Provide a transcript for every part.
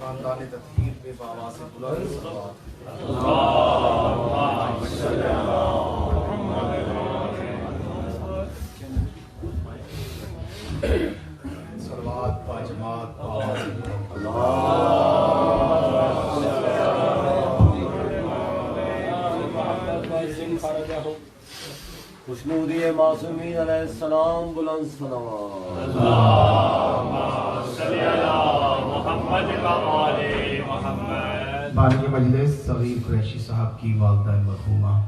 خاندان تطہیر پہ بآواز بلند صلوات صلوات با جماعت بآواز خوشنودی معصومین علیہ السلام بلند صلوات بانی مجلس صغیر قریشی صاحب کی والدہ مرحومہ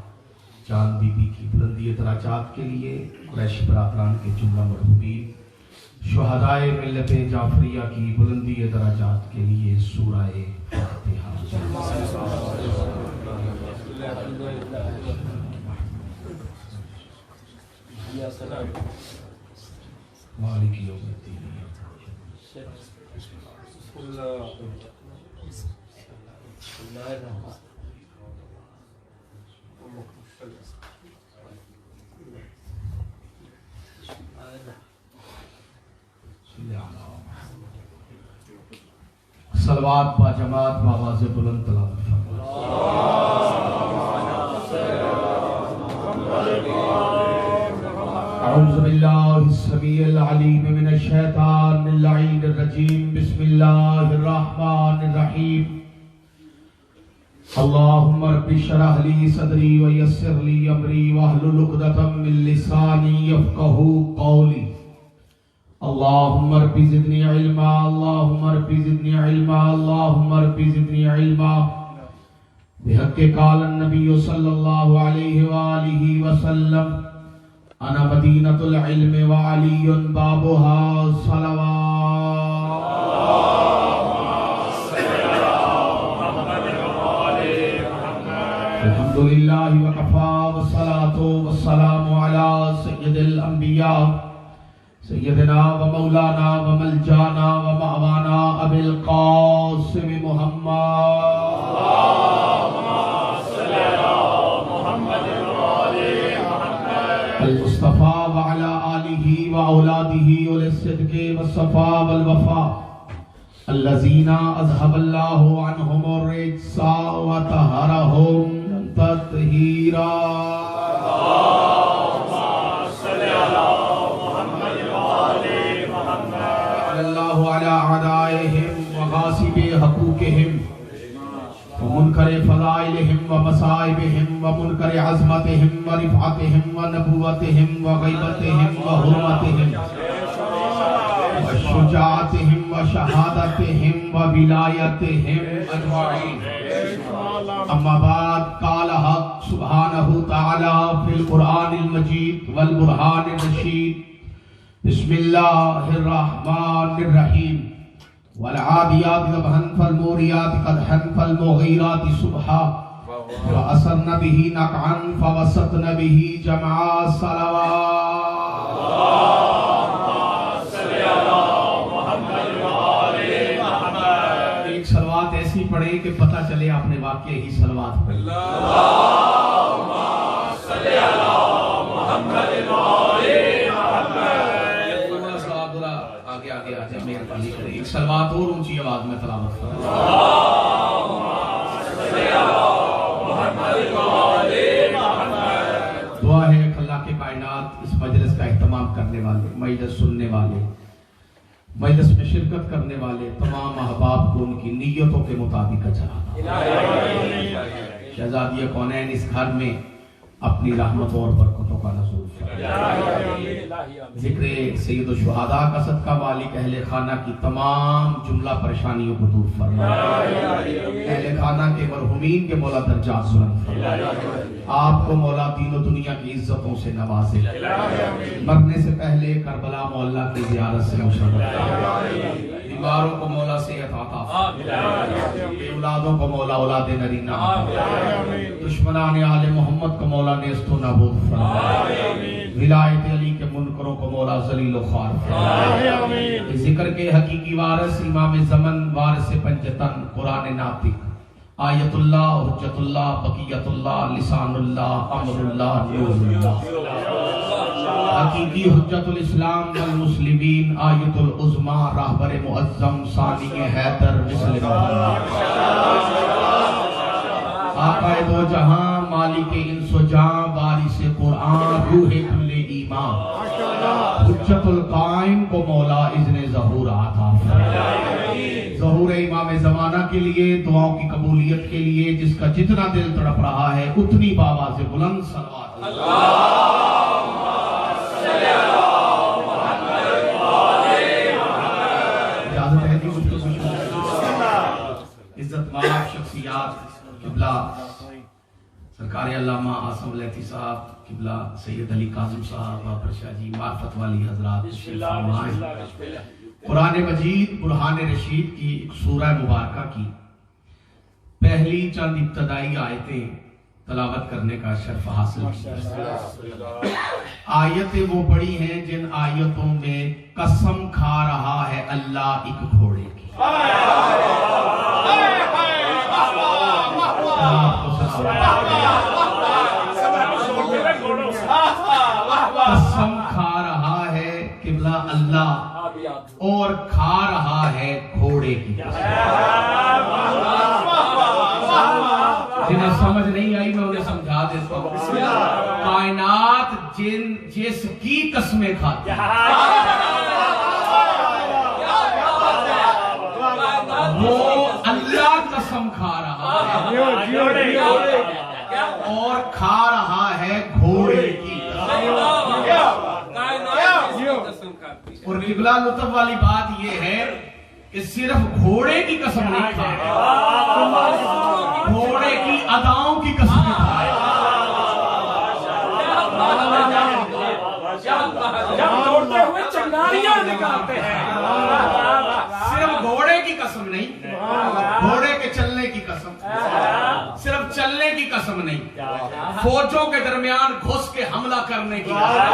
جان بی بی کی بلندی درجات کے لیے قریشی برادران کے جملہ مرحومین شہدائے ملت جعفریہ کی بلندی درجات کے لیے سورہ فاتحہ مالک یوم الدین صلوات با جماعت بآواز بلند تلاوت اعوذ باللہ السمیع العلیم من الشیطان اللعین الرجیم بسم اللہ الرحمن الرحیم اللہم رب اشرح لی صدری ویسر لی امری واحلل عقدۃ من لسانی یفقہوا قولی اللہم رب زدنی علما اللہم رب زدنی علما اللہم رب زدنی علما بحق قال النبی صلی اللہ علیہ وآلہ وسلم انا مدینۃ العلم وعلی بابها صلوات الحمدللہ وکفا والصلاة والسلام علی سید الانبیاء سیدنا و مولانا و ملجانا و مأوانا ابی القاسم محمد المصطفیٰ وعلا آلہ و اولادہ وللصدق والصفا والوفا الذین اذهب اللہ عنہم الرجس وطہرہم تطہیرا اللہ علی اعدائہم وغاصب حقوقہم ومنکر فضائلہم ومصائبہم ومنکر عظمتہم ورفعتہم ونبوتہم وغیبتہم وحرمتہم وشجاعتہم وشہادتہم وولایتہم اجمعین اما بعد قال حق سبحانہ تعالی فی القرآن المجید والبرہان الرشید بسم اللہ الرحمن الرحیم والعادیات ضبحا فالموریات قدحا فالمغیرات صبحا وأثرن به نقعا فوسطن به جمعا صلوات ایک صلوات ایسی پڑھے کہ پتہ چلے آپ نے واقعی ہی صلوات پڑھی اللہم صلی علی محمد آگے آجائے مہربانی کریں ایک صلوات اور اونچی آواز میں تلاوت کریں دعا ہے کہ اللہ کے کائنات اس مجلس کا اہتمام کرنے والے مجلس سننے والے مجلس میں شرکت کرنے والے تمام احباب کو ان کی نیتوں کے مطابق اجرا شہزادی کونین اس گھر میں اپنی رحمتوں اور برکتوں کا نزول ذکر سید الشہداء کا صدقہ مالک اہل خانہ کی تمام جملہ پریشانیوں کو دور فرمائے اہل خانہ کے مرحومین کے مولا درجات بلند فرمائے آپ کو مولا دین و دنیا کی عزتوں سے نوازے مرنے سے پہلے کربلا مولا کی زیارت سے مشرف بیماروں کو مولا صحت عطا فرمائے اولادوں کو مولا اولاد نرینہ دشمنان آل محمد کو مولا نیست و نابود فرمائے ولایت علی کے منکروں کو مولا ذلیل و خوار فرمائے ذکر کے حقیقی وارث امام زمن وارث پنجتن قرآن ناطق آیت اللہ حجت اللہ بقیت اللہ لسان اللہ امر اللہ نور اللہ حقیقی حجت الاسلام والمسلمین آیت العظما راہبر معظم ثانی حیدر مثل آقا دو جہاں مالک انس و جاں وارث قرآن روح کل ایمان حجت القائم کو مولا اذن ظہور عطا فرمائے۔ ظہور امام زمانہ کے لیے دعاؤں کی قبولیت کے لیے جس کا جتنا دل تڑپ رہا ہے اتنی بآواز بلند صلوات اجازت ہے جی عزت مآب شخصیات قبلہ سرکار علامہ آصم لیتھی صاحب، قبلہ سید علی کاظم صاحب، بابر شاہ جی، معرفت والی حضرات، قرآن مجید برہان رشید کی ایک سورہ مبارکہ کی پہلی چند ابتدائی آیتیں تلاوت کرنے کا شرف حاصل کیا۔ آیتیں وہ بڑی ہیں جن آیتوں میں قسم کھا رہا ہے اللہ ایک گھوڑے کی۔ قسم کھا رہا ہے قبلہ اللہ اور کھا رہا ہے گھوڑے کی۔ جنہیں سمجھ نہیں آئی میں انہیں سمجھا دیتا ہوں۔ کائنات جس کی قسمیں کھاتی وہ اللہ قسم کھا رہا ہے اور کھا رہا ہے گھوڑے کی۔ اور قبلہ لطف والی بات یہ ہے کہ صرف گھوڑے کی قسم نہیں کھا رہا، گھوڑے کی اداؤں کی قسم کھا رہا۔ جب دوڑتے ہوئے چنگاریاں نکالتے ہیں، صرف گھوڑے کی قسم نہیں، گھوڑے کے چلنے کی قسم، صرف چلنے کی قسم نہیں، فوجوں کے درمیان گھس کے حملہ کرنے کی قسم،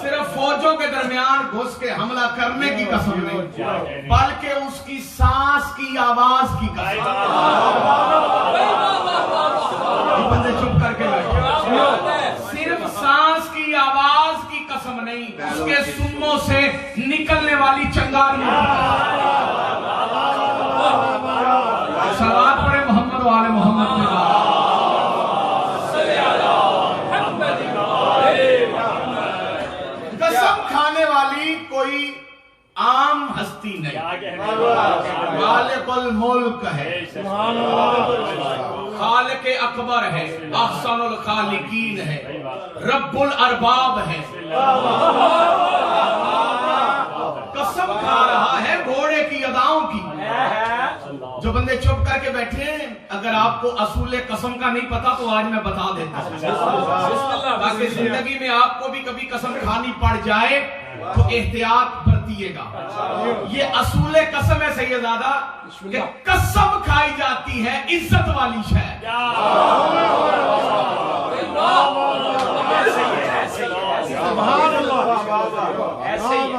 صرف فوجوں کے درمیان گھس کے حملہ کرنے کی قسم نہیں، بلکہ اس کی سانس کی آواز کی قسم۔ یہ بندے چپ کر کے بیٹھے، صرف سانس کی آواز کی قسم نہیں، اس کے سنوں سے نکلنے والی چنگاریوں کی قسم۔ صلوات پڑھے محمد و آل محمد کے بعد۔ قسم کھانے والی کوئی عام ہستی نہیں، خالق الملک ہے، خالق اکبر ہے، احسن الخالقین ہے، رب الارباب ہے۔ قسم کھا رہا ہے گھوڑے کی اداؤں کی۔ جو بندے چپ کر کے بیٹھے ہیں، اگر آپ کو اصول قسم کا نہیں پتا تو آج میں بتا دیتا ہوں، تاکہ زندگی میں آپ کو بھی کبھی قسم کھانی پڑ جائے تو احتیاط برتیے گا۔ یہ اصول قسم ہے سیدزادہ کہ قسم کھائی جاتی ہے عزت والی شے۔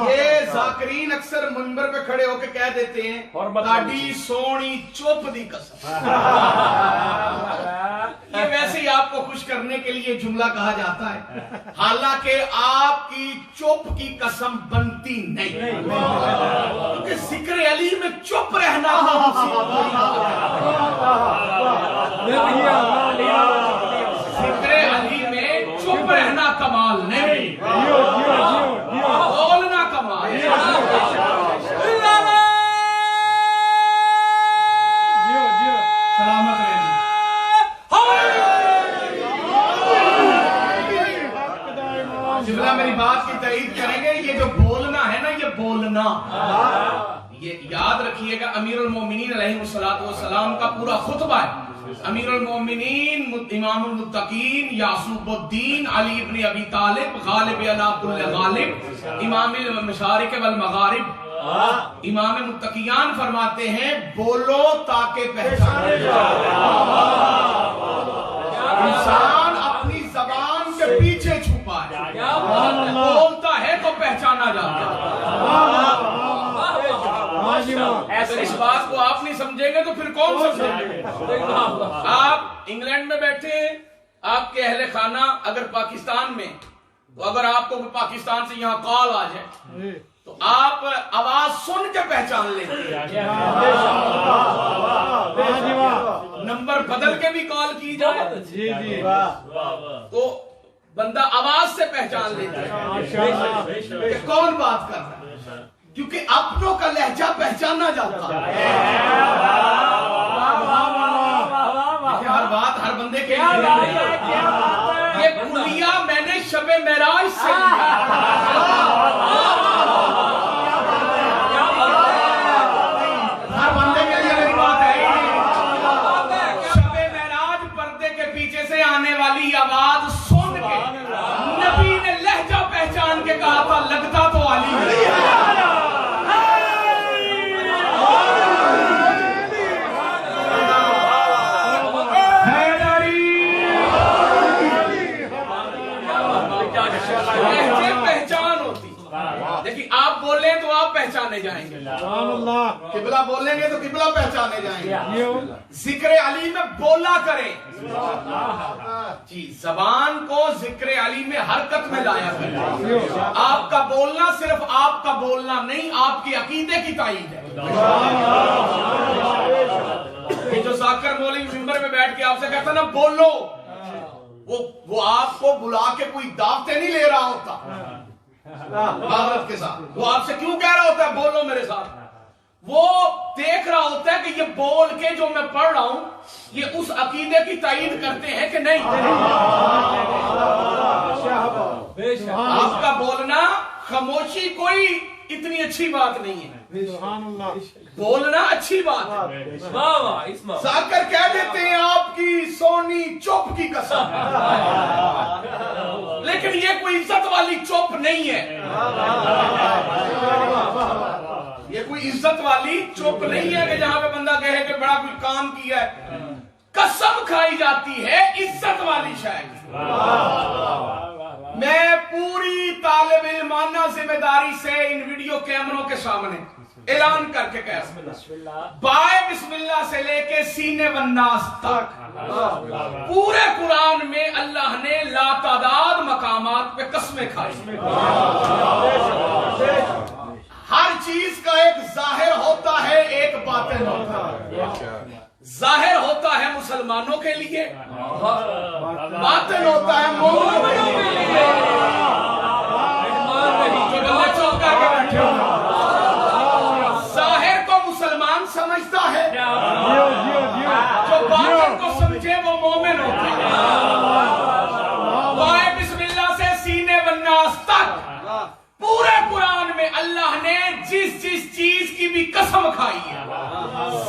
یہ ذاکرین اکثر منبر پہ کھڑے ہو کے کہہ دیتے ہیں تاڑی سونی چپ دی قسم۔ یہ ویسے ہی آپ کو خوش کرنے کے لیے جملہ کہا جاتا ہے، حالانکہ آپ کی چپ کی قسم بنتی نہیں، کیونکہ ذکر علی میں چپ رہنا ذکر علی میں چپ رہنا کمال نہیں، بولنا کمال ہے۔ سلامت رہنا۔ جبلا میری بات کی تائید کریں گے، یہ جو بولنا ہے نا، یہ بولنا، یہ یاد رکھیے گا امیر المومنین علیہ السلام کا پورا خطبہ ہے۔ امیر المومنین امام المتقین یعصوب الدین علی ابن ابی طالب غالب علی کل غالب امام المشارق والمغارب امام متقیان فرماتے ہیں بولو تاکہ پہچانے جائے۔ انسان اپنی زبان کے پیچھے چھپا ہے، بولتا ہے تو پہچانا جاتا ہے۔ ایسے اس بات کو آپ نہیں سمجھیں گے تو پھر کون سمجھیں گے؟ آپ انگلینڈ میں بیٹھے ہیں، آپ کے اہل خانہ اگر پاکستان میں تو اگر آپ کو پاکستان سے یہاں کال آ جائے تو آپ آواز سن کے پہچان لیتے ہیں. نمبر بدل کے بھی کال کی جائے تو بندہ آواز سے پہچان لیتا ہے کہ کون بات کر رہا ہے, کیونکہ اپنوں کا لہجہ پہچانا جاتا ہے. ہر بات ہر بندے کے لیے یہ کلیہ میں نے شب معراج سے لیا. ہر بندے کے لیے میری بات ہے. شب معراج پردے کے پیچھے سے آنے والی آواز سن کے نبی نے لہجہ پہچان کے کہا تھا لگتا تو علی ہے. لیکن آپ بولیں تو آپ پہچانے جائیں گے, قبلہ بولیں گے تو قبلہ پہچانے جائیں گے. ذکر علی میں بولا کریں جی, زبان کو ذکر علی میں حرکت میں لایا کریں. آپ کا بولنا صرف آپ کا بولنا نہیں, آپ کے عقیدے کی تائید ہے. یہ جو ذاکر مولوی منبر میں بیٹھ کے آپ سے کہتا نا بولو, وہ آپ کو بلا کے کوئی دعوتیں نہیں لے رہا ہوتا معذرت کے ساتھ. وہ آپ سے کیوں کہہ رہا ہوتا ہے بولو میرے ساتھ؟ وہ دیکھ رہا ہوتا ہے کہ یہ بول کے جو میں پڑھ رہا ہوں یہ اس عقیدے کی تائید کرتے ہیں کہ نہیں. آپ کا بولنا خاموشی کوئی اتنی اچھی بات نہیں ہے, بولنا اچھی بات ہے. ذاکر کہہ دیتے ہیں آپ کی سونی چپ کی قسم, لیکن یہ کوئی عزت والی چپ نہیں ہے. یہ کوئی عزت والی چپ نہیں ہے کہ جہاں پہ بندہ کہے کہ بڑا کوئی کام کیا ہے. قسم کھائی جاتی ہے عزت والی شاید. میں پوری طالب علمانہ ذمہ داری سے ان ویڈیو کیمروں کے سامنے اعلان کر کے کہا, بائے بسم اللہ سے لے کے سینے والناس تک پورے قرآن میں اللہ نے لاتعداد مقامات پہ قسمیں کھائی. ہر چیز کا ایک ظاہر ہوتا ہے, ایک باطن ہوتا ہے. ظاہر ہوتا ہے مسلمانوں کے لیے, باطن ہوتا ہے مومنوں کے لیے. جو گلے چوک کر کے بیٹھے ہو, ظاہر کو مسلمان سمجھتا ہے, جو باطن کو سمجھے وہ مومن ہوتا ہے. بائے بسم اللہ سے سینے والناس تک پورے قرآن میں اللہ نے جس جس چیز کی بھی قسم کھائی ہے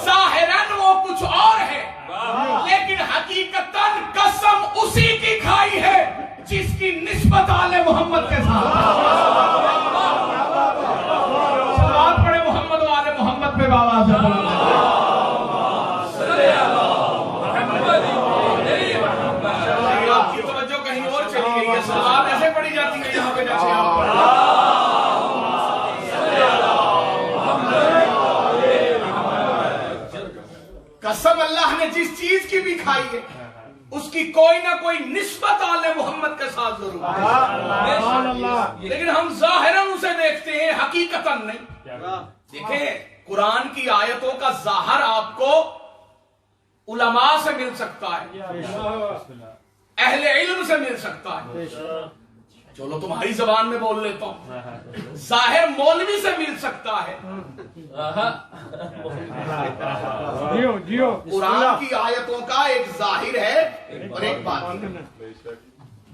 ظاہراً وہ کچھ اور ہے, لیکن حقیقتاً قسم اسی کی کھائی ہے جس کی نسبت آل محمد کے ساتھ. صلوات پڑھے محمد و آل محمد پہ بابا سے. آپ کی توجہ کہیں اور چلی گئی ہے, صلوات ایسے پڑھی جاتی ہے یہاں پہ جیسے آپ پڑھا. قسم اللہ نے جس چیز کی بھی کھائی ہے اس کی کوئی نہ کوئی نسبت آل محمد کے ساتھ ضرور ہے, لیکن ہم ظاہراً اسے دیکھتے ہیں حقیقتاً نہیں. دیکھیں قرآن کی آیتوں کا ظاہر آپ کو علماء سے مل سکتا ہے, اہل علم سے مل سکتا ہے. چلو تمہاری زبان میں بول لیتا ہوں, ظاہر مولوی سے مل سکتا ہے. قرآن کی آیتوں کا ایک ظاہر ہے اور ایک باطن.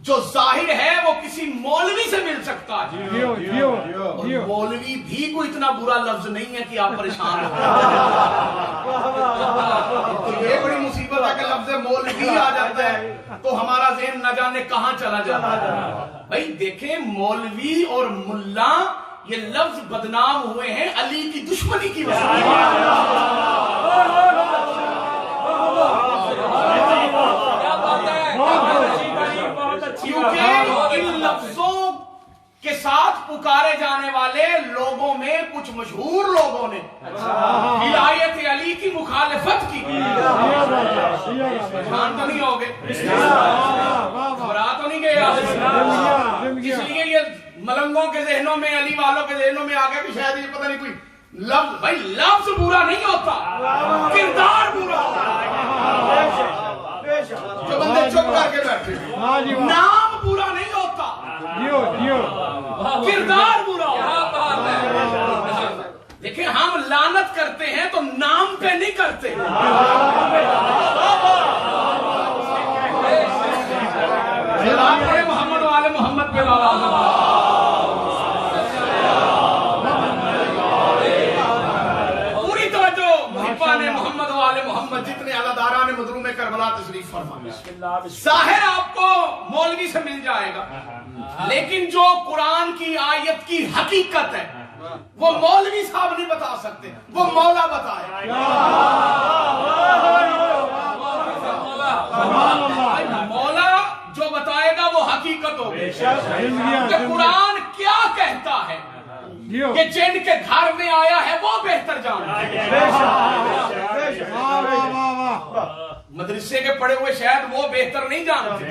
جو ظاہر ہے وہ کسی مولوی سے مل سکتا ہے, اور مولوی بھی کوئی اتنا برا لفظ نہیں ہے کہ آپ پریشان ہو. یہ بڑی مصیبت ہے کہ لفظ مولوی آ جاتا ہے تو ہمارا ذہن نہ جانے کہاں چلا جاتا ہے. بھائی دیکھیں مولوی اور ملا یہ لفظ بدنام ہوئے ہیں علی کی دشمنی کی وجہ سے. کیونکہ ان لفظوں کے ساتھ پکارے جانے والے لوگوں میں کچھ مشہور لوگوں نے ولایت علی علی کی مخالفت کی، پہچان تو نہیں ہوگے، گھبرا تو نہیں گئے آپ؟ اس لیے یہ ملنگوں کے ذہنوں میں، علی والوں کے ذہنوں میں آ گیا کہ شاید یہ پتہ نہیں کوئی لفظ، بھائی لفظ برا نہیں ہوتا، کردار برا ہوتا ہے۔ جو بندے چپ کر کے بیٹھے، نام برا نہیں ہوتا، کردار برا ہوتا ہے۔ دیکھیں ہم لعنت کرتے ہیں تو نام پہ نہیں کرتے، محمد والے محمد پہ پوری توجہ، محبان محمد والے محمد جتنے عزاداران مظلوم کربلا تشریف فرما، ظاہر آپ کو مولوی سے مل جائے گا، لیکن جو قرآن کی آیت کی حقیقت ہے وہ مولوی صاحب نہیں بتا سکتے، وہ مولا بتائے۔ مولا جو بتائے گا وہ حقیقت ہوگی کہ قرآن کیا کہتا ہے کہ جن کے گھر میں آیا ہے وہ بہتر جانتا ہے۔ مدرسے کے پڑھے ہوئے شاید وہ بہتر نہیں جانتے،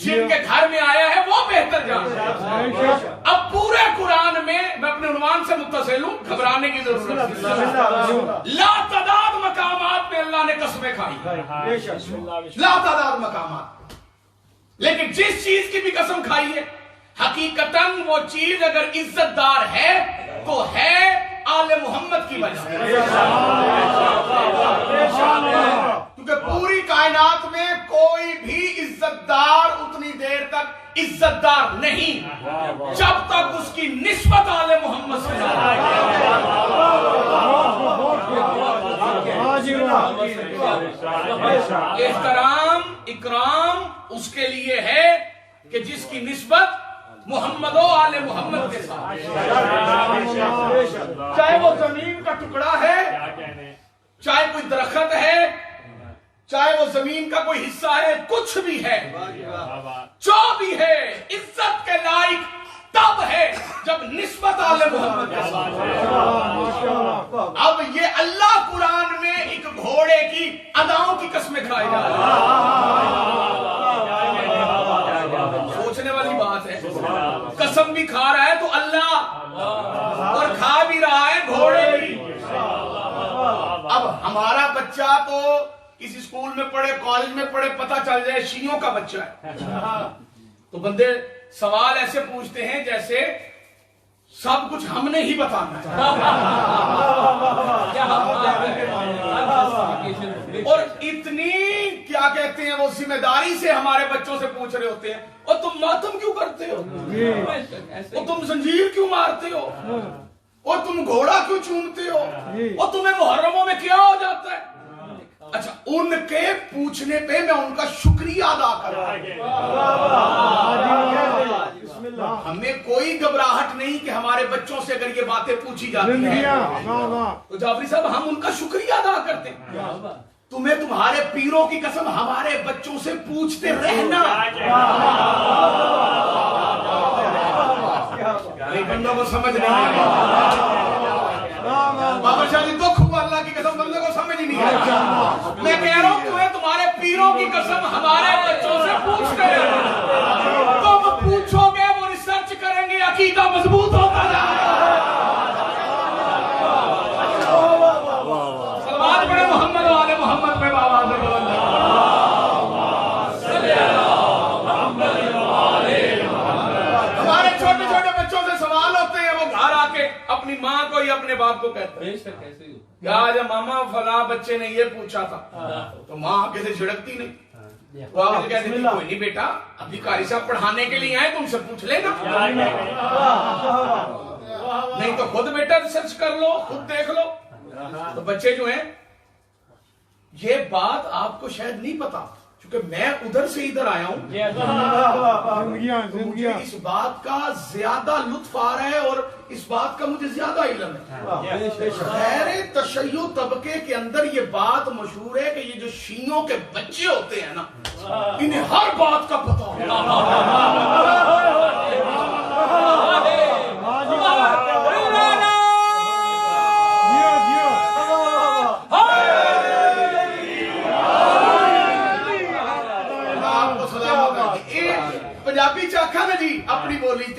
جن کے گھر میں آیا ہے وہ بہتر جانتا ہے۔ اب پورے قرآن میں میں اپنے عنوان سے متصل ہوں، گھبرانے کی ضرورت نہیں، لا تعداد مقامات میں اللہ نے قسمیں کھائی، لا تعداد مقامات، لیکن جس چیز کی بھی قسم کھائی ہے حقیقتاً وہ چیز اگر عزت دار ہے تو ہے آل محمد کی وجہ، کیونکہ پوری کائنات میں کوئی بھی عزت دار اتنی دیر تک عزت دار نہیں جب تک اس کی نسبت آل محمد سے احترام اکرام اس کے لیے ہے کہ جس کی نسبت محمد و آل محمد کے ساتھ، چاہے وہ زمین کا ٹکڑا ہے، چاہے کوئی درخت ہے، چاہے وہ زمین کا کوئی حصہ ہے، کچھ بھی ہے، جو بھی ہے عزت کے لائق تب ہے جب نسبت آل محمد کے ساتھ۔ اب یہ اللہ قرآن میں ایک گھوڑے کی اداؤں کی قسمیں کھائی جا رہی ہیں، سوچنے والی بات ہے۔ قسم بھی کھا رہا ہے تو اللہ، اور کھا بھی رہا ہے گھوڑے بھی۔ اب ہمارا بچہ تو کسی اسکول میں پڑھے، کالج میں پڑھے، پتہ چل جائے شیعوں کا بچہ ہے تو بندے سوال ایسے پوچھتے ہیں جیسے سب کچھ ہم نے ہی بتانا ہے، اور اتنی کیا کہتے ہیں وہ ذمہ داری سے ہمارے بچوں سے پوچھ رہے ہوتے ہیں، اور تم ماتم کیوں کرتے ہو، اور تم زنجیر کیوں مارتے ہو، اور تم گھوڑا کیوں چومتے ہو، اور تمہیں محرموں میں کیا ہو جاتا ہے۔ اچھا، ان کے پوچھنے پہ میں ان کا شکریہ ادا کر رہا ہوں۔ ہمیں کوئی گھبراہٹ نہیں کہ ہمارے بچوں سے اگر یہ باتیں پوچھی جاتی ہیں تو جعفری صاحب ہم ان کا شکریہ ادا کرتے ہیں۔ تمہیں تمہارے پیروں کی قسم ہمارے بچوں سے پوچھتے رہنا، بندوں کو سمجھ نہیں آیا، بابا شاہ جی دکھ ہوا، اللہ کی قسم بندے کو سمجھ نہیں آیا۔ میں کہہ رہا ہوں تمہیں تمہارے پیروں کی قسم ہمارے بچوں سے پوچھتے رہنا، تم پوچھو گے وہ ریسرچ کریں گے، عقیدہ مضبوط ہوتا جائے گا۔ سلوات پڑھے محمد والے محمد پہ بابا سے ہمارے چھوٹے چھوٹے بچوں سے سوال ہوتے ہیں، وہ گھر آ کے اپنی ماں کو یا اپنے باپ کو کہتے ہیں کہ آج ماما فلاں بچے نے یہ پوچھا تھا، تو ماں آگے سے جھڑکتی نہیں، وہ آگے سے کہتی کوئی نہیں بیٹا، ابھی قاری صاحب پڑھانے کے لیے آئے، تم سے پوچھ لینا، نہیں تو خود بیٹا ریسرچ کر لو، خود دیکھ لو۔ تو بچے جو ہیں، یہ بات آپ کو شاید نہیں پتا کیونکہ میں ادھر سے ادھر آیا ہوں، مجھے اس بات کا زیادہ لطف آ رہا ہے اور اس بات کا مجھے زیادہ علم ہے۔ غیر تشیع طبقے کے اندر یہ بات مشہور ہے کہ یہ جو شیعوں کے بچے ہوتے ہیں نا، انہیں ہر بات کا پتہ ہوتا ہے۔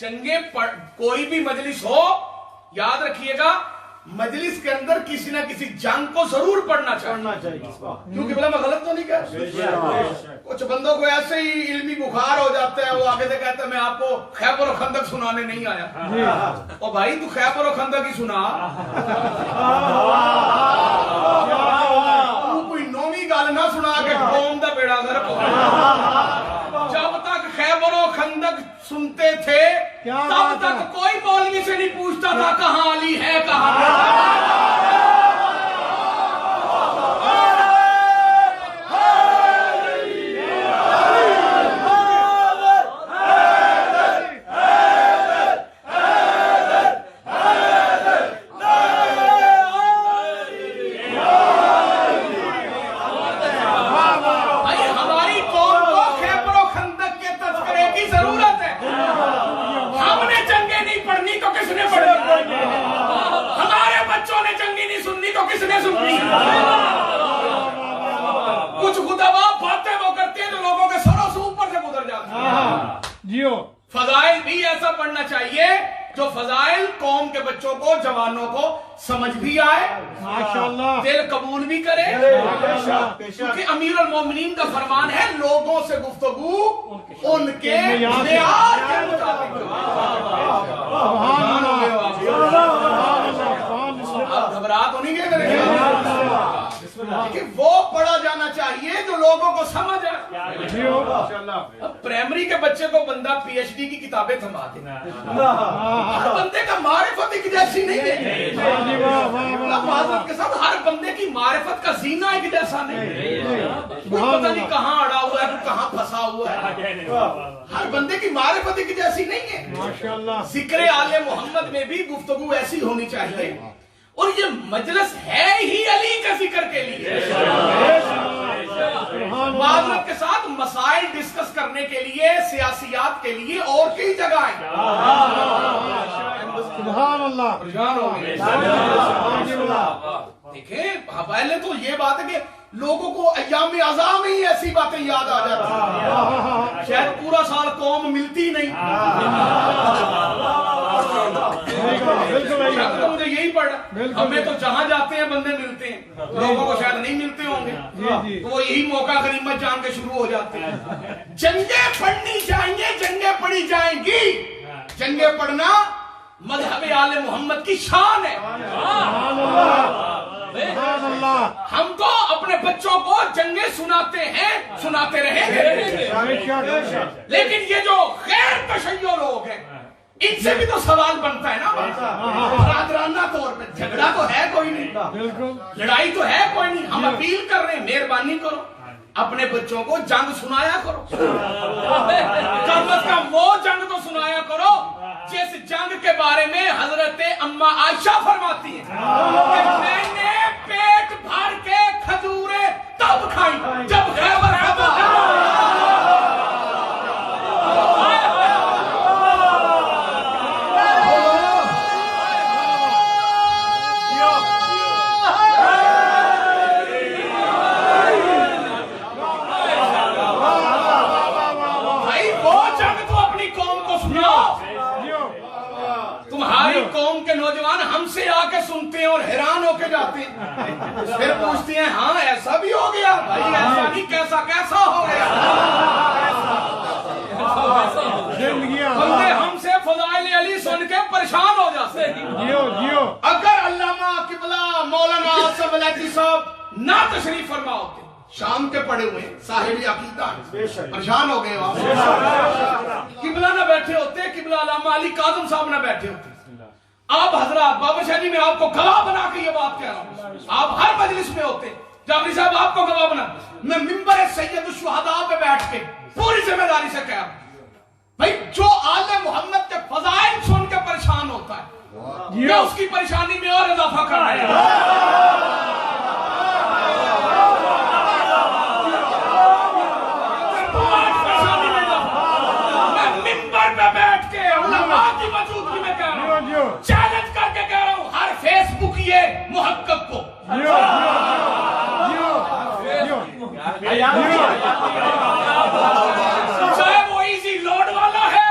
کوئی بھی مجلس ہو یاد رکھیے گا مجلس کے اندر کسی نہ کسی جنگ کو ضرور پڑھنا چاہیے کیونکہ بلا میں غلط تو نہیں کہہ کچھ بندوں کو ایسے ہی علمی بخار ہو جاتا ہے وہ آگے سے کہتا ہے میں آپ کو خیبر و خندق سنانے نہیں آیا او بھائی تو خیبر و خندق ہی سنا کوئی نویں گل نہ سنا کے قوم دا بیڑا غرق ہو جب تک خیبر و خندق سنتے تھے تب تک کوئی مولوی سے نہیں پوچھتا تھا کہاں علی ہے کہاں کچھ خداوا باتیں وہ کرتے ہیں جو لوگوں کے سروں سے اوپر سے گزر جاتے ہیں فضائل بھی ایسا پڑھنا چاہیے جو فضائل قوم کے بچوں کو جوانوں کو سمجھ بھی آئے دل قبول بھی کرے کیونکہ امیر المومنین کا فرمان ہے لوگوں سے گفتگو ان کے معیار کے مطابق گھبرا تو نہیں گئے کہ وہ پڑھا جانا چاہیے جو لوگوں کو سمجھ آئے اب پرائمری کے بچے کو بندہ پی ایچ ڈی کی کتابیں تھما دے ہر بندے کا معرفت ایک جیسی نہیں ہے معذرت کے ساتھ ہر بندے کی معرفت کا زینہ ایک جیسا نہیں کوئی پتہ نہیں کہاں اڑا ہوا ہے کہاں پھنسا ہوا ہے ہر بندے کی معرفت ایک جیسی نہیں ہے ذکر آل محمد میں بھی گفتگو ایسی ہونی چاہیے اور یہ مجلس ہے ہی علی کا ذکر کے لیے معذرت کے ساتھ مسائل ڈسکس کرنے کے لیے سیاسیات کے لیے اور کئی جگہ ہیں سبحان اللہ دیکھیں پہلے تو یہ بات ہے کہ لوگوں کو ایام اعزام ہی ایسی باتیں یاد آ جاتی ہیں شاید پورا سال قوم ملتی نہیں مجھے یہی پڑھا ہمیں تو جہاں جاتے ہیں بندے ملتے ہیں لوگوں کو شاید نہیں ملتے ہوں گے تو وہ یہی موقع غنیمت جان کے شروع ہو جاتے ہیں جنگیں پڑھنی چاہیے جنگیں پڑھی جائیں گی جنگیں پڑھنا مذہب آل محمد کی شان ہے ہم تو اپنے بچوں کو جنگیں سناتے ہیں سناتے رہیں گے لیکن یہ جو غیر تشیع لوگ ہیں ان سے بھی تو سوال بنتا ہے نا برادرانہ طور پہ جھگڑا تو ہے کوئی نہیں لڑائی تو ہے کوئی نہیں ہم اپیل کر رہے ہیں مہربانی کرو اپنے بچوں کو جنگ سنایا کرو کم از کم وہ جنگ تو سنایا کرو جس جنگ کے بارے میں حضرت اما عائشہ فرماتی ہیں کہ میں نے پیٹ بھر کے کھجوریں تب کھائی جب خیبر تمہاری قوم کے نوجوان ہم سے آ کے سنتے ہیں اور حیران ہو کے جاتے ہیں پھر پوچھتے ہیں ہاں ایسا بھی ہو گیا بھائی ایسا نہیں کیسا ہو گیا بندے ہم سے فضائل علی سن کے پریشان ہو جاتے ہیں اگر علامہ قبلہ مولانا آصف علیہ صاحب نہ تشریف فرما ہوتے شام کے پڑے ہوئے صاحب عقیدہ پریشان ہو گئے قبلہ نہ بیٹھے ہوتے قبلہ علامہ علی کاظم صاحب نہ بیٹھے ہوتے آپ حضرات بابا شاہ جی میں آپ کو گواہ بنا کے یہ بات کہہ رہا ہوں آپ ہر مجلس میں ہوتے جعفری صاحب آپ کو گواہ بنا میں منبر سید الشہداء پہ بیٹھ کے پوری ذمہ داری سے کہہ رہا ہوں بھائی جو آل محمد کے فضائل سن کے پریشان ہوتا ہے میں اس کی پریشانی میں اور اضافہ کر رہا ہوں بیٹھ کے علماء کی موجودگی میں کہہ رہا ہوں چیلنج کر کے کہہ رہا ہوں ہر فیس بک یہ محقق کو چاہے وہ ایزی لوڈ والا ہے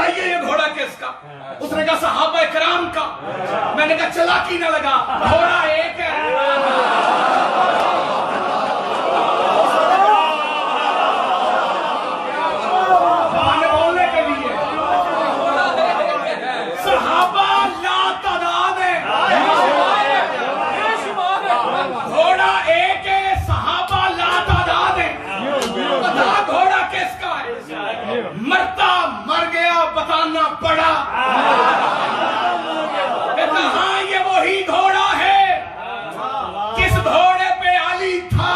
بتائیے یہ گھوڑا کس کا؟ اس نے کہا صحابہ کرام کا. میں نے کہا چلاکی نہ لگا, گھوڑا ایک ہے. بولنے کے لیے صحابہ لا تعداد ہے, گھوڑا ایک ہے, صحابہ لا تعداد ہے. بتا گھوڑا کس کا ہے؟ مرتا مر گیا بتانا پڑا. کہتا ہاں یہ وہی گھوڑا ہے کس گھوڑے پہ علی تھا.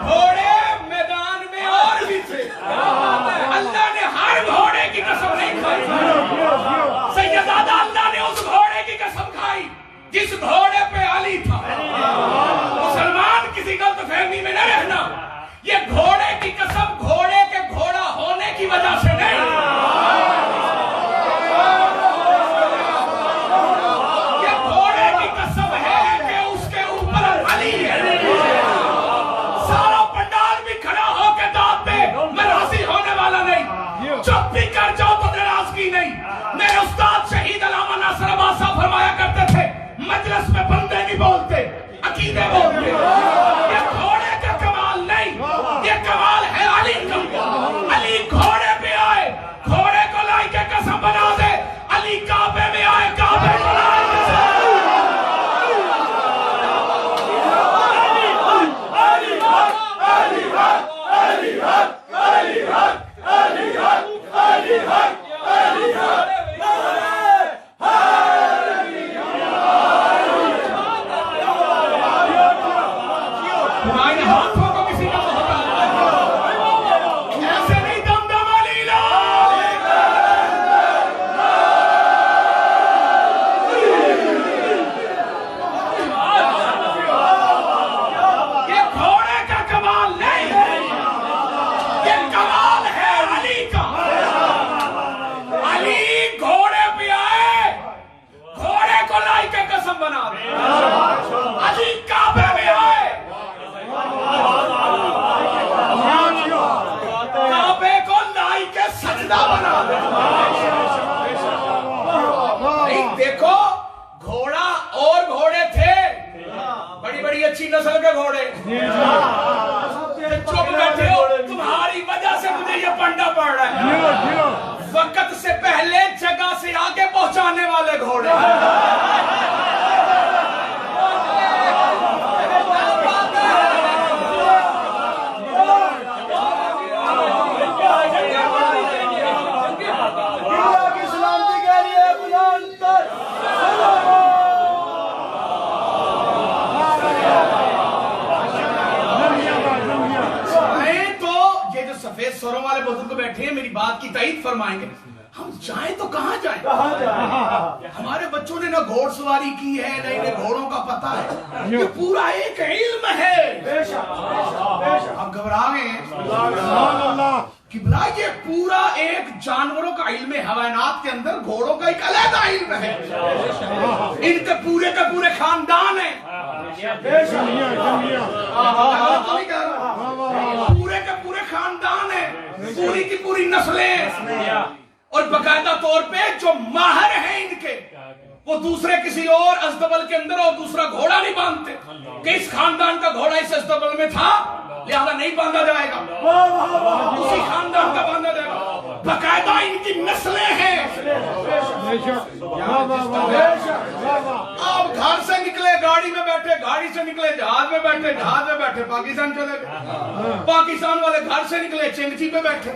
گھوڑے میدان میں اور بھی تھے, اللہ نے ہر گھوڑے کی قسم نہیں کھائی. سیدزادہ اللہ نے اس گھوڑے کی قسم کھائی جس گھوڑے پہ علی تھا. مسلمان کسی غلط فہمی میں نہ رہنا, یہ گھوڑے کی قسم گھوڑے کے گھوڑا ہونے کی وجہ سے نہیں, یہ گھوڑے کی قسم ہے کہ اس کے اوپر علی ہے. سارا پنڈال بھی کھڑا ہو کے داد دے میں راضی ہونے والا نہیں, چپ بھی کر جاؤ تو ناراضگی نہیں. میرے استاد شہید علامہ ناصر عباس صاحب فرمایا کرتے تھے مجلس میں بندے نہیں بولتے, عقیدے بولتے. یہ گھوڑے کا کمال نہیں, یہ کمال ہے علی کا. علی گھوڑے پہ آئے, گھوڑے کو لائی کے قسم بنا دے. علی کعبے میں آئے, کعبے کو لائی کے قسم. تمہارے ہاتھوں کو کسی کا محتاج نہیں, ایسے نہیں دم دم علی لا. یہ گھوڑے کا کمال نہیں, یہ کمال ہے علی کا. علی گھوڑے پہ آئے, گھوڑے کو لائی کے قسم بنا دے. علی کعبے میں آئے, کعبے کو لائی کے سجدہ بنا دے. نہیں دیکھو گھوڑا اور گھوڑے تھے, بڑی بڑی اچھی نسل کے گھوڑے. چپ بیٹھے ہو, تمہاری وجہ سے مجھے یہ پنڈا پڑ رہا ہے. وقت سے پہلے جگہ سے آگے پہنچانے والے گھوڑے. سفید سوروں والے بزرگ بیٹھے ہیں, میری بات کی تائید فرمائیں گے. ہم جائیں تو کہاں جائیں؟ ہمارے بچوں نے نہ گھوڑ سواری کی ہے, نہ انہیں گھوڑوں کا پتہ ہے. یہ پورا ایک علم ہے. آپ گھبرا گئے ہیں کہ بلا یہ پورا ایک جانوروں کا علم ہے. حیوانات کے اندر گھوڑوں کا ایک علیحدہ علم ہے. ان کے پورے خاندان ہیں. پورے کے پورے خاندان ہیں, پوری کی پوری نسلیں. اور باقاعدہ طور پہ جو ماہر ہیں ان کے, وہ دوسرے کسی اور ازدبل کے اندر اور دوسرا گھوڑا نہیں باندھتے کہ اس خاندان کا گھوڑا اس ازدبل میں تھا لہذا نہیں باندھا جائے گا, اسی خاندان کا باندھا جائے گا. باقاعدہ ان کی نسلیں ہیں. آپ گھر سے نکلے گاڑی میں بیٹھے, گاڑی سے نکلے جہاز میں بیٹھے, جہاز میں بیٹھے پاکستان چلے گئے. پاکستان والے گھر سے نکلے چنگچی پہ بیٹھے.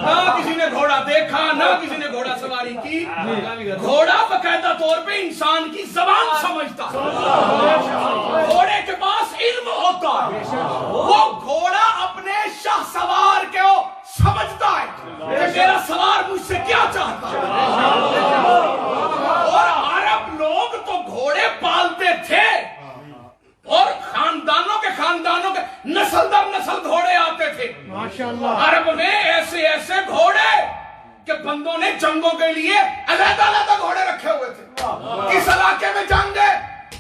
نہ کسی نے گھوڑا دیکھا, نہ کسی نے گھوڑا سواری کی. گھوڑا باقاعدہ طور پہ انسان کی زبان سمجھتا ہے. گھوڑے کے پاس علم ہوتا ہے. وہ گھوڑا اپنے شاہ سوار کو سمجھتا ہے کہ میرا سوار مجھ سے کیا چاہتا ہے. اور عرب لوگ تو گھوڑے پالتے تھے اور خاندانوں کے نسل در نسل گھوڑے آتے تھے. عرب میں ایسے ایسے گھوڑے کہ بندوں نے جنگوں کے لیے علیحدہ علیحدہ گھوڑے رکھے ہوئے تھے. کس علاقے میں جنگ ہے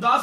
10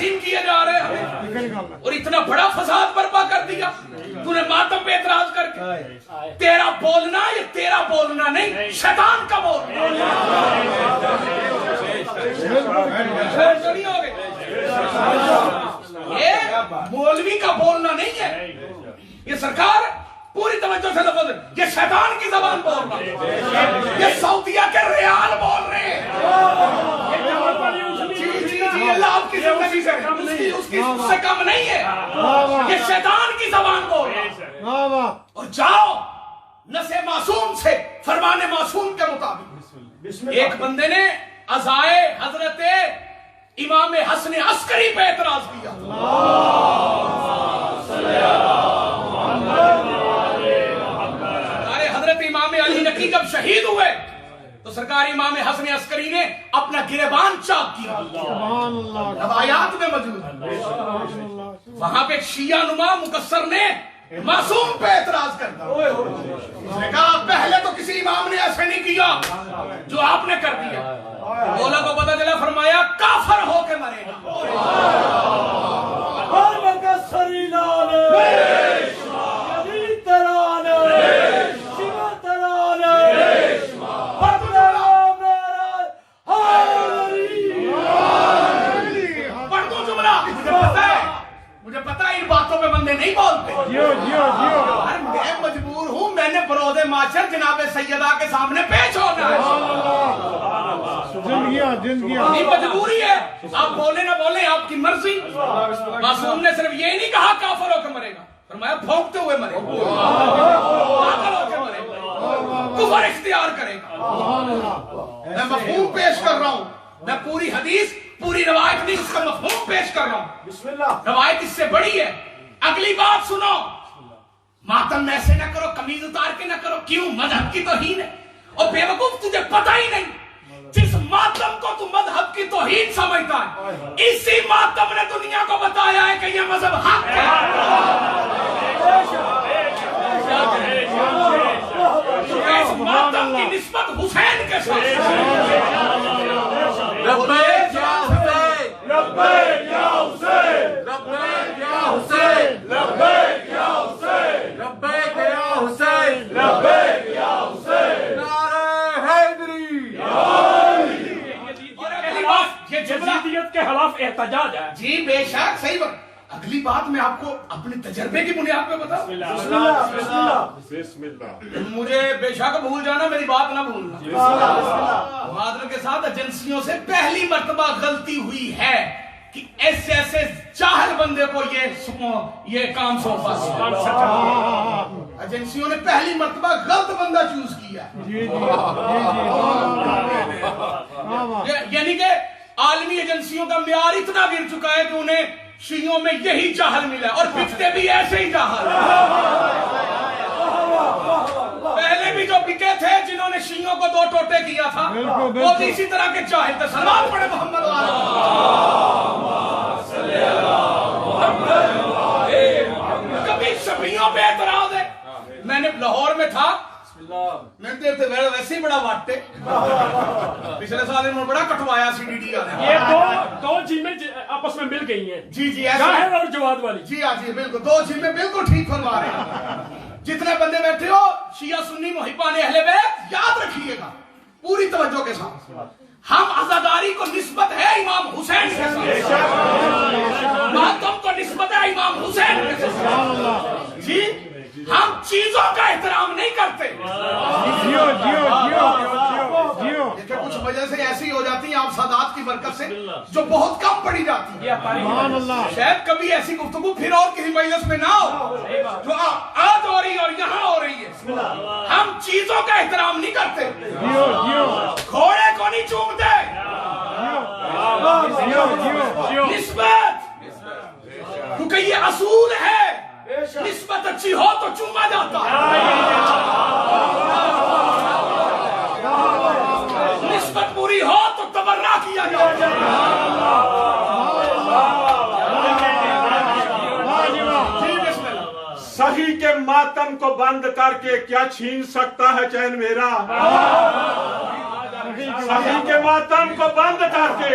تقسیم کیے جا رہے ہیں اور اتنا بڑا فساد برپا کر دیا تو نے ماتم پہ اعتراض کر کے. تیرا بولنا یہ تیرا بولنا نہیں شیطان کا بولنا نہیں ہوگے. یہ مولوی کا بولنا نہیں ہے. یہ سرکار پوری توجہ سے لفظ یہ شیطان کی زبان بول رہا ہے. یہ سعودیہ کے ریال بول رہے ہیں. جی اللہ آپ کی زندگی سے اس سے کم نہیں ہے. یہ شیطان کی زبان بول رہا ہے. اور جاؤ نص معصوم سے فرمان معصوم کے مطابق. ایک بندے نے عزائے حضرت امام حسن عسکری پہ اعتراض کیا. حضرت امام علی نقی جب شہید ہوئے تو سرکار امام حسن عسکری نے اپنا گریبان چاک کیا. روایات میں موجود ہے. وہاں پہ شیعہ نما مقصر نے معصوم پہ اعتراض کرتا. اس نے کہا پہلے تو کسی امام نے ایسے نہیں کیا جو آپ نے کر دیا. مولا کو پتہ چلا فرمایا کافر ہو کے مرے گا. مجھے پتا ہے ان باتوں پہ بندے نہیں بولتے. میں مجبور ہوں میں نے بروز معاشر جناب سیدہ کے سامنے پیش ہونا ہے. مجبوری ہے. آپ بولے نہ بولے آپ کی مرضی. معصوم نے صرف یہ نہیں کہا کافر ہو کے مرے گا فرمایا بھونکتے ہوئے مرے گا پاگل ہو کے مرے گا کفر اختیار کرے گا. میں مفہوم پیش کر رہا ہوں. میں پوری حدیث پوری روایت نہیں اس کا مفہوم پیش کر رہا ہوں. روایت اس سے بڑی ہے. اگلی بات سنو. ماتم ایسے نہ کرو قمیض اتار کے نہ کرو. کیوں؟ مذہب کی توہین ہے. اور بے وقوف تجھے پتہ ہی نہیں جس ماتم کو تو مذہب کی توہین سمجھتا ہے اسی ماتم نے دنیا کو بتایا ہے کہ یہ مذہب حق ہے. اس ماتم کی نسبت حسین کے ساتھ لبیک یا حسین لبیک یا حسین لبیک یا حسین لبیک یا حسین لبیک یا حسین لبیک یا حسین نعرہ حیدری. یہ جزیدیت کے خلاف احتجاج ہے. جی بے شک صحیح بات. اگلی بات میں آپ کو اپنے تجربے کی بنیاد پہ بتاؤں. مجھے بے شک بھول جانا میری بات نہ بھولنا. معذرت کے ساتھ ایجنسیوں سے پہلی مرتبہ غلطی ہوئی ہے کہ ایسے ایسے جاہل بندے کو یہ کام سونپا. ایجنسیوں نے پہلی مرتبہ غلط بندہ چوز کیا. یعنی کہ عالمی ایجنسیوں کا معیار اتنا گر چکا ہے کہ انہیں شیعوں میں یہی جاہل ملا اور بکتے بھی ایسے ہی جاہل. پہلے بھی جو بکے تھے جنہوں نے شیعوں کو دو ٹوٹے کیا تھا وہ بھی اسی طرح کے جاہل تھے. سلام پڑھے محمد والا. کبھی شفیعوں پہ اعتراض ہے. میں نے لاہور میں تھا میں دیتے ویسے ہی بڑا واٹے پچھلے سال انہوں نے بڑا کٹوایا سی ڈی ڈی والے. یہ دو جیمیں آپس میں مل گئی ہیں. جی جی ایسا ظاہر اور جواد والی. جی ہاں جی بالکل دو جیمیں بالکل ٹھیک فرما رہے ہیں. جتنے بندے بیٹھے ہو شیعہ سنی محبان اہل بیت یاد رکھیے گا پوری توجہ کے ساتھ ہم عزاداری کو نسبت ہے امام حسین کے ساتھ. ماتم کو نسبت ہے امام حسین کے ساتھ. جی ہم چیزوں کا احترام نہیں کرتے. دیکھیں کچھ وجہ سے ایسی ہو جاتی ہیں آپ سادات کی برکت سے جو بہت کم پڑی جاتی ہے. شاید کبھی ایسی گفتگو پھر اور کسی مجلس میں نہ ہو جو آج ہو رہی ہے اور یہاں ہو رہی ہے. ہم چیزوں کا احترام نہیں کرتے. گھوڑے کو نہیں چومتے. نسبت کیونکہ یہ اصول ہے. نسبت اچھی ہو تو چوما جاتا ہے. نسبت بری ہو تو تبرہ کیا جاتا ہے. صحیح کے ماتم کو بند کر کے کیا چھین سکتا ہے چین میرا. صحیح کے ماتم کو بند کر کے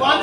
5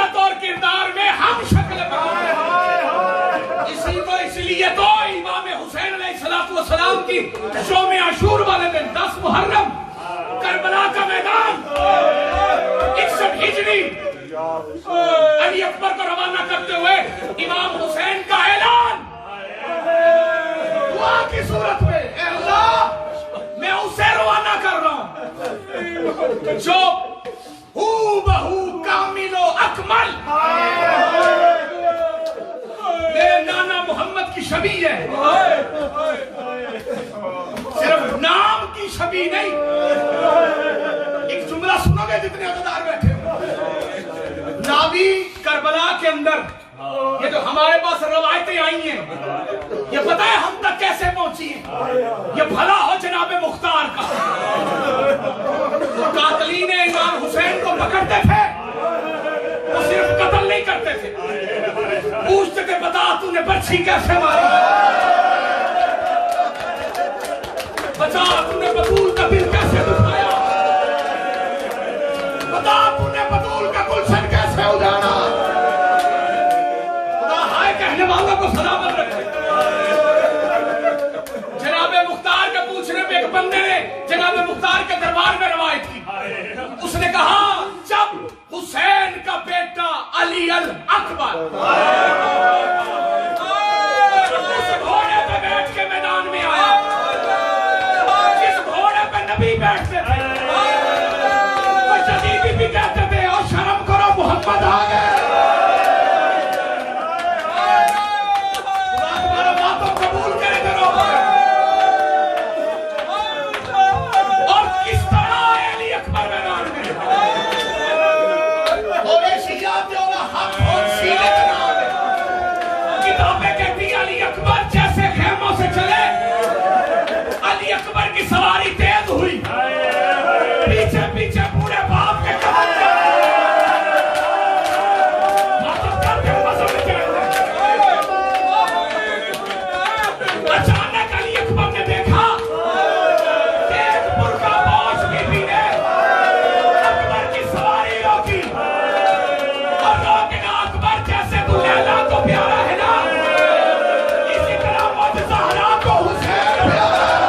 شخصیت اور کردار میں ہم شکل اسی کو اس لیے تو امام حسین علیہ السلام کی یوم عاشور والے دن 10 محرم کربلا کا میدان 61 ہجری علی اکبر کو روانہ کرتے ہوئے امام حسین کا اعلان دعا کی صورت میں، اے اللہ میں اسے روانہ کر رہا ہوں جو ہو بہو کامل و اکمل میرے نانا محمد کی شبیہ ہے، صرف نام کی شبیہ نہیں۔ ایک جملہ سنو گے جتنے عزادار بیٹھے ہو، ناوی کربلا کے اندر یہ جو ہمارے پاس روایتیں آئی ہیں یہ پتہ ہے ہم تک کیسے پہنچی ہیں؟ یہ بھلا ہو جناب مختار کا، قاتلین امام حسین کو پکڑتے تھے وہ صرف قتل نہیں کرتے تھے، پوچھتے تھے بتا تو نے برچھی کیسے ماری، بتا تو نے بطول کا دل کیسے دکھایا، بتا تو نے بطول کا گلشن کیسے اجاڑا۔ خدا ہائے کہنے والوں کو سلامت رکھے۔ جناب مختار کے پوچھنے پہ ایک بندے نے جناب مختار کے دربار میں روایت کی، اس نے کہا جب حسین کا بیٹا علی الاکبر اس گھوڑے پہ بیٹھ کے میدان میں آیا، جس گھوڑے پہ نبی بیٹھتے تھے وہ جدیدی بھی کہتے تھے اور شرم کرو محمد آ گئے۔ تمہارا باتوں قبول کرے کرو اور کس طرح آئے علی اکبر میدان میں اور یہ شیعہ جو نہ حق اور سیلے کا نام ہے۔ کتابیں کہتی ہیں علی اکبر جیسے خیموں سے چلے علی اکبر کی سواری تیز ہوئی، پیچھے پیچھے پورے باپ کے قدم ماتم کرتے مذہب چڑھتے۔ اچانک علی اکبر نے دیکھا کہ ایک برقع پوش بی بی نے اکبر کی سواری روکی اور روکنا اکبر جیسے تو لیلا کو پیارا ہے نا اسی طرح مجھ زہرا کو حسین پیارا ہے۔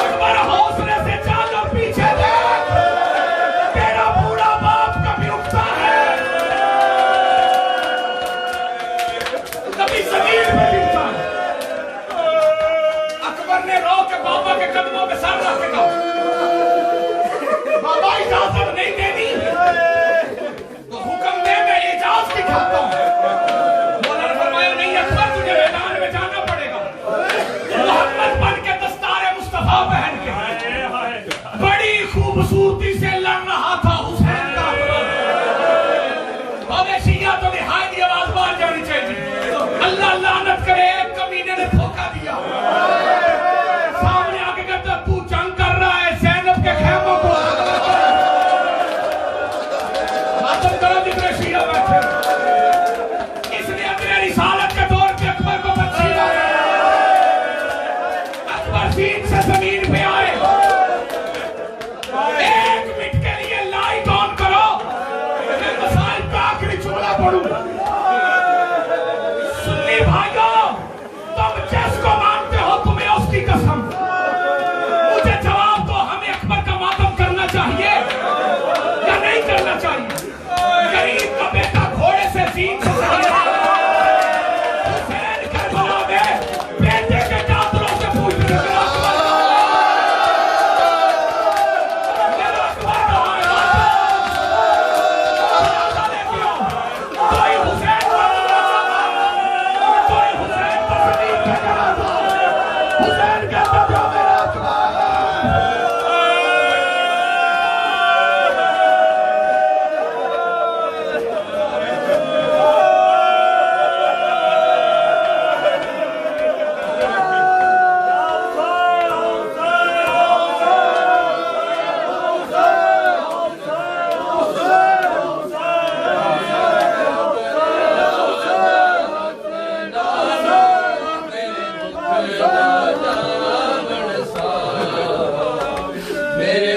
اکبر حوصلے سے چال اور پیچھے دیکھ تیرا بوڑھا باپ کبھی اٹھتا ہے کبھی زمین میں گرتا ہے۔ اکبر نے رو کے بابا کے قدموں میں سر رکھ کے کہا بابا اجازت نہیں دینی تو حکم دے میں اجازت دکھاتا ہوں۔ مولا نے فرمایا نہیں اکبر تجھے میدان میں جانا پڑے گا، محمد بن کے دستار مصطفیٰ پہن کے بڑی خوبصورتی سے لڑ رہا تھا حسین کا۔ اور شیعہ تو نہایت آواز بار جانی چاہیے، اللہ لعنت کرے ایک کمینے نے دھوکہ دیا، سامنے آگے کہتا تو جنگ کر رہا ہے زینب کے خیموں کو ماتم کرو جتنے شیعہ بیٹھے۔ اس نے اپنے رسالت کے دور پہ اکبر کو تقسیم اکبر زین سے زمین پہ آئے، ایک منٹ کے لیے لائٹ آن کرو میں مسائل کا آخری جملہ پڑھوں۔ سنی بھائیوں تم جس کو مانتے ہو تمہیں اس کی قسم، مجھے جواب دو ہمیں اکبر کا ماتم کرنا چاہیے یا نہیں کرنا چاہیے؟ غریب کا بیٹا گھوڑے سے زین سے حسین کربلا میں بیٹے کے چادروں سے پوچھنے کے اکبر میرا اکبر کہاں ہے؟ راجہ لے کے آؤ، کوئی حسین کو کوئی حسین کو زمین پہ کرا دو۔ حسین کہتا تھا میرا اکبر